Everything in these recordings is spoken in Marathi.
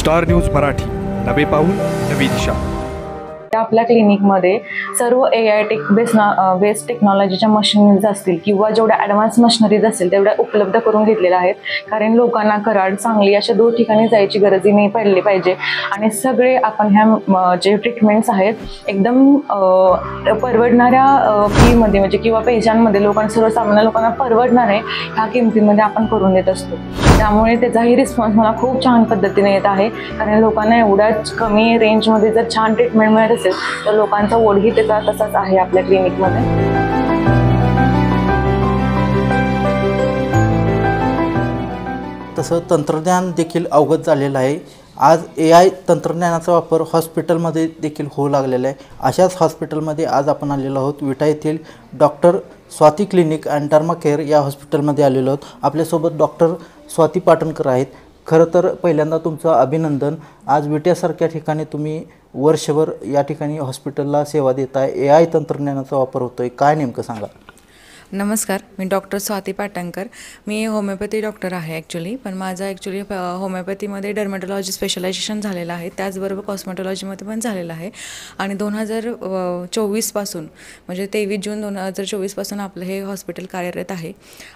स्टार न्यूज मराठी, नवे पाऊल नवी दिशा। आपल्या क्लिनिकमध्ये सर्व AI बेस्ड टेक्नॉलॉजीच्या मशीनरीज असतील किंवा जेवढ्या ॲडव्हान्स मशिनरीज असतील तेवढ्या उपलब्ध करून घेतलेल्या आहेत। कारण लोकांना कराड, सांगली अशा दूर ठिकाणी जायची गरजही नाही पडली पाहिजे आणि सगळे आपण ह्या जे ट्रीटमेंट्स आहेत एकदम परवडणाऱ्या फीमध्ये म्हणजे किंवा पैशांमध्ये सर्वसामान्य लोकांना परवडणार आहे ह्या किमतीमध्ये आपण करून देत असतो। त्यामुळे त्याचाही रिस्पॉन्स मला खूप छान पद्धतीने येत आहे। कारण लोकांना एवढ्याच कमी रेंजमध्ये जर छान ट्रीटमेंट मिळत असेल तर लोकांचा ओढही त्याचा तसाच आहे आपल्या क्लिनिकमध्ये। तसं तंत्रज्ञान देखील अवगत झालेलं आहे। आज AI तंत्रज्ञानाचा वापर हॉस्पिटलमध्ये देखील होऊ लागलेला आहे। अशाच हॉस्पिटलमध्ये आज आपण आलेलो आहोत। विटा येथील doctor Swati clinic and derma care या हॉस्पिटलमध्ये आलेलो आहोत। आपल्यासोबत डॉक्टर स्वाती पाटणकर आहेत। खरं तर पहिल्यांदा तुमचं अभिनंदन। आज विट्यासारख्या ठिकाणी तुम्ही वर्षभर या ठिकाणी हॉस्पिटलला सेवा देताय, AI तंत्रज्ञानाचा वापर होतोय, काय नेमकं सांगा? नमस्कार, मी डॉक्टर स्वाती पाटणकर। मी होमिओपॅथी डॉक्टर आहे ॲक्च्युली, पण माझं ॲक्च्युली होमिओपॅथीमध्ये डर्मॅटॉलॉजी स्पेशलायझेशन झालेलं आहे, त्याचबरोबर कॉस्मेटॉलॉजीमध्ये पण झालेलं आहे। आणि 2024 पासून म्हणजे 23 जून 2024 पासून आपलं हे हॉस्पिटल कार्यरत आहे।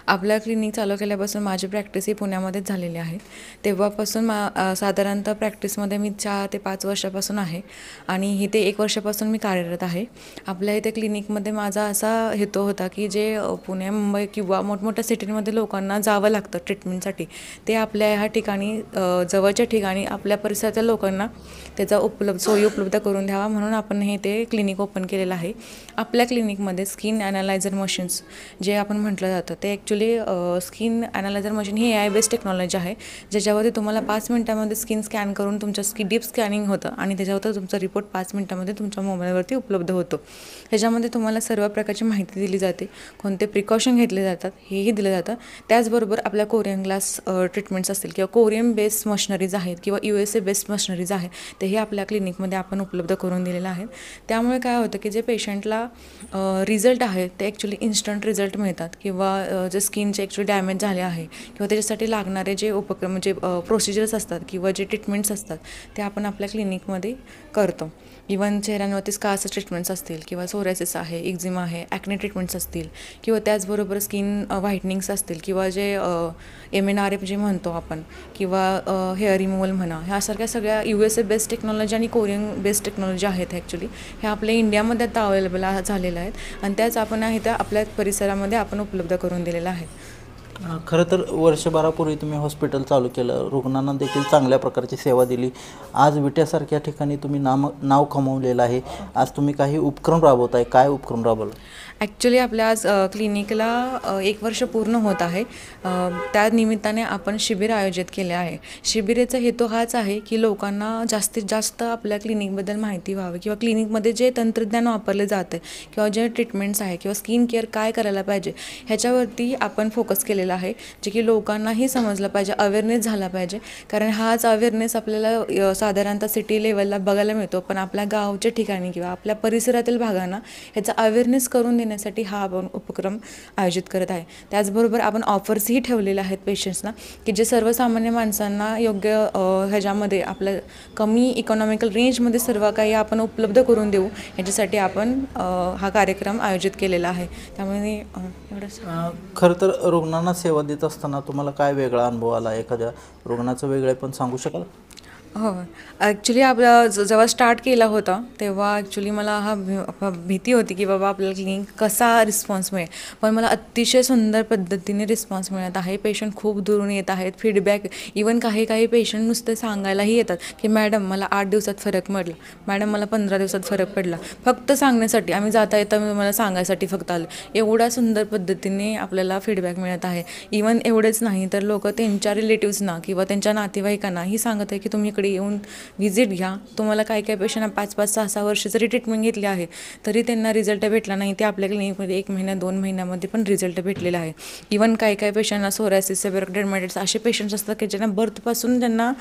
आपलं क्लिनिक चालू केल्यापासून माझी प्रॅक्टिस ही पुण्यामध्येच झालेली आहे। तेव्हापासून साधारणतः प्रॅक्टिसमध्ये मी 4 ते 5 वर्षापासून आहे आणि इथे 1 वर्षापासून मी कार्यरत आहे। आपल्या इथे क्लिनिकमध्ये माझा असा हेतू होता की जे पुणे, मुंबई किंवा मोठमोठ्या सिटीमध्ये लोकांना जावं लागतं ट्रीटमेंटसाठी, ते आपल्या ह्या ठिकाणी जवळच्या ठिकाणी आपल्या परिसरातील लोकांना त्याचा सोयी उपलब्ध करून द्यावा म्हणून आपण हे ते क्लिनिक ओपन केलेलं आहे। आपल्या क्लिनिकमध्ये स्किन ॲनालायझर मशीन्स जे आपण म्हटलं जातं ते ॲक्च्युली स्किन ॲनालायझर मशीन ही AI बेस्ड टेक्नॉलॉजी आहे, ज्याच्यावरती तुम्हाला 5 मिनिटामध्ये स्किन स्कॅन करून तुमच्या डीप स्कॅनिंग होतं आणि त्याच्यावर तुमचा रिपोर्ट 5 मिनिटामध्ये तुमच्या मोबाईलवरती उपलब्ध होतो। ह्याच्यामध्ये तुम्हाला सर्व प्रकारची माहिती दिली जाते, कोणते प्रिकॉशन घेतले जातात हेही दिलं जातं। त्याचबरोबर आपल्या कोरियन ग्लास ट्रीटमेंट्स असतील किंवा कोरियन बेस्ड मशिनरीज आहेत किंवा USA बेस्ड मशिनरीज आहेत तेही आपल्या क्लिनिकमध्ये आपण उपलब्ध करून दिलेलं आहे। त्यामुळे काय होतं की जे पेशंटला रिझल्ट आहेत ते ॲक्च्युली इन्स्टंट रिझल्ट मिळतात किंवा जे स्किनचे ॲक्च्युली डॅमेज झाले आहे किंवा त्याच्यासाठी लागणारे जे उपक्रम म्हणजे प्रोसिजर्स असतात किंवा जे ट्रीटमेंट्स असतात ते आपण आपल्या क्लिनिकमध्ये करतो। इवन चेहऱ्यांवरती स्कार्स ट्रीटमेंट्स असतील किंवा सोरायसिस आहे, एक्झिमा आहे, ॲक्ने ट्रीटमेंट्स असतील किंवा त्याचबरोबर स्किन व्हाईटनिंग्स असतील किंवा जे MNRF जे म्हणतो आपण किंवा हेअर रिमूव्हल म्हणा, ह्यासारख्या सगळ्या USA बेस्ड टेक्नॉलॉजी आणि कोरियन बेस्ड टेक्नॉलॉजी आहेत ॲक्च्युली ह्या आपल्या इंडियामध्ये आता अवेलेबल झालेल्या आहेत आणि त्याच आपण आहे त्या आपल्या परिसरामध्ये आपण उपलब्ध करून दिलेल्या आहेत। खरं तर वर्षभरापूर्वी तुम्ही हॉस्पिटल चालू केलं, रुग्णांना देखील चांगल्या प्रकारची सेवा दिली। आज विट्यासारख्या ठिकाणी तुम्ही नाव कमवलेलं आहे। आज तुम्ही काही उपक्रम राबवताय, काय उपक्रम राबवला? ॲक्च्युली आपल्या आज क्लिनिकला 1 वर्ष पूर्ण होत आहे। त्या निमित्ताने आपण शिबिर आयोजित केले आहे। शिबिराचा हेतू हाच आहे की लोकांना जास्तीत जास्त आपल्या क्लिनिकबद्दल माहिती व्हावी किंवा क्लिनिकमध्ये जे तंत्रज्ञान वापरले जाते किंवा जे ट्रीटमेंट्स आहे किंवा स्किन केअर काय करायला पाहिजे ह्याच्यावरती आपण फोकस केलेला आहे, जे की लोकांनाही समजलं पाहिजे, अवेअरनेस झाला पाहिजे। कारण हाच अवेअरनेस आपल्याला साधारणतः सिटी लेवलला बघायला मिळतो, पण आपल्या गावच्या ठिकाणी किंवा आपल्या परिसरातील भागांना ह्याचा अवेअरनेस करून देण्यासाठी हा आपण उपक्रम आयोजित करत आहे। त्याचबरोबर आपण ऑफर्सही ठेवलेले आहेत पेशंट्सना की जे सर्वसामान्य माणसांना योग्य ह्याच्यामध्ये आपल्या कमी इकॉनॉमिकल रेंजमध्ये सर्व काही आपण उपलब्ध करून देऊ याच्यासाठी आपण हा कार्यक्रम आयोजित केलेला आहे। त्यामुळे एवढंच। खरं तर रुग्णांना सेवा देत असताना तुम्हाला काय वेगळा अनुभव आला? एखाद्या रुग्णाचं वेगळे पण सांगू शकाल? हो, ॲक्च्युली आपला जेव्हा स्टार्ट केला होता तेव्हा ॲक्च्युली मला भीती होती की बाबा आपल्याला क्लिनिक कसा रिस्पॉन्स मिळेल, पण मला अतिशय सुंदर पद्धतीने रिस्पॉन्स मिळत आहे। पेशंट खूप दुरून येत आहेत, फीडबॅक इवन काही पेशंट नुसते सांगायलाही येतात की मॅडम मला 8 दिवसात फरक पडला, मॅडम मला 15 दिवसात फरक पडला, फक्त सांगण्यासाठी आम्ही जाता येता मला सांगायसाठी फक्त आलं। एवढ्या सुंदर पद्धतीने आपल्याला फीडबॅक मिळत आहे। इवन एवढेच नाही तर लोक त्यांच्या रिलेटिव्सना किंवा त्यांच्या नातेवाईकांनाही सांगत आहे की तुम्ही येऊन व्हिजिट घ्या। तुम्हाला काही पेशंटना 5-5, 6-6 वर्ष जरी ट्रीटमेंट घेतली आहे तरी त्यांना रिझल्ट भेटला नाही, ते आपल्या क्लिनिकमध्ये 1 महिना 2 महिन्यामध्ये पण रिझल्ट भेटलेला आहे। इवन काही पेशंटना सोरायसिस, सेबेरिक डर्मॅटिस असे पेशंट्स असतात की ज्यांना बर्थपासून त्यांना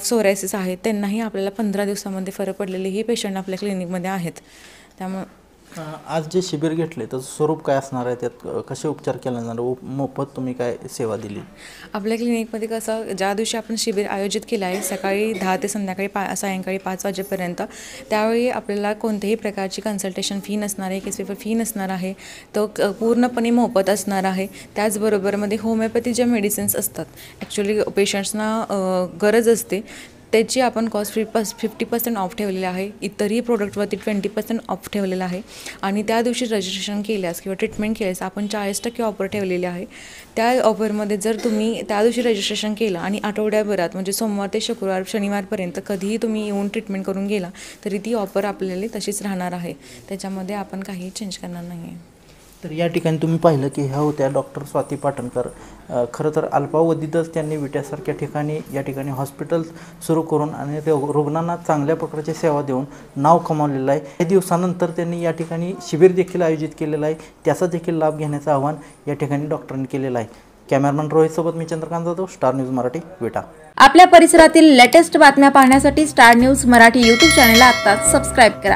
सोरायसिस आहे, त्यांनाही आपल्याला 15 दिवसामध्ये फरक पडलेले ही पेशंट आपल्या क्लिनिकमध्ये आहेत। त्यामुळे आज जे शिबिर घेतले त्याचं स्वरूप काय असणार आहे, त्यात कसे उपचार केले जाणार, मोफत तुम्ही काय सेवा दिली? आपल्या क्लिनिकमध्ये कसं ज्या दिवशी आपण शिबिर आयोजित केलं आहे सकाळी 10 ते संध्याकाळी सायंकाळी 5 वाजेपर्यंत, त्यावेळी आपल्याला कोणत्याही प्रकारची कन्सल्टेशन फी नसणार आहे, केस पेपर फी नसणार आहे, तो पूर्णपणे मोफत असणार आहे. त्याचबरोबरमध्ये होमिओपॅथी ज्या मेडिसिन्स असतात ॲक्च्युली पेशंट्सना गरज असते त्याची आपण कॉस्ट 50% ऑफ ठेवलेलं आहे. इतरही प्रोडक्टवरती 20% ऑफ ठेवलेलं आहे. आणि त्या दिवशी रजिस्ट्रेशन केल्यास किंवा ट्रीटमेंट केल्यास आपण 40% ऑफर ठेवलेली आहे. त्या ऑफरमध्ये जर तुम्ही त्या दिवशी रजिस्ट्रेशन केलं आणि आठवड्याभरात म्हणजे सोमवार ते शुक्रवार शनिवारपर्यंत कधीही तुम्ही येऊन ट्रीटमेंट करून गेला तरी ती ऑफर आपल्याला तशीच राहणार आहे. त्याच्यामध्ये आपण काही चेंज करणार नाही आहे. तर या ठिकाणी तुम्ही पाहिलं की ह्या होत्या डॉक्टर स्वाती पाटणकर. खरं तर अल्पावधीतच त्यांनी विट्यासारख्या ठिकाणी या ठिकाणी हॉस्पिटल सुरू करून आणि ते रुग्णांना चांगल्या प्रकारची सेवा देऊन नाव कमावलेलं आहे. काही दिवसानंतर त्यांनी या ठिकाणी शिबिर देखील आयोजित केलेलं आहे. त्याचा देखील लाभ घेण्याचं आवाहन या ठिकाणी डॉक्टरांनी केलेलं आहे. कॅमेरामॅन रोहितसोबत मी चंद्रकांत जाधव, स्टार न्यूज मराठी, विटा. आपल्या परिसरातील लेटेस्ट बातम्या पाहण्यासाठी स्टार न्यूज मराठी यूट्यूब चॅनलला आत्ताच सबस्क्राईब करा.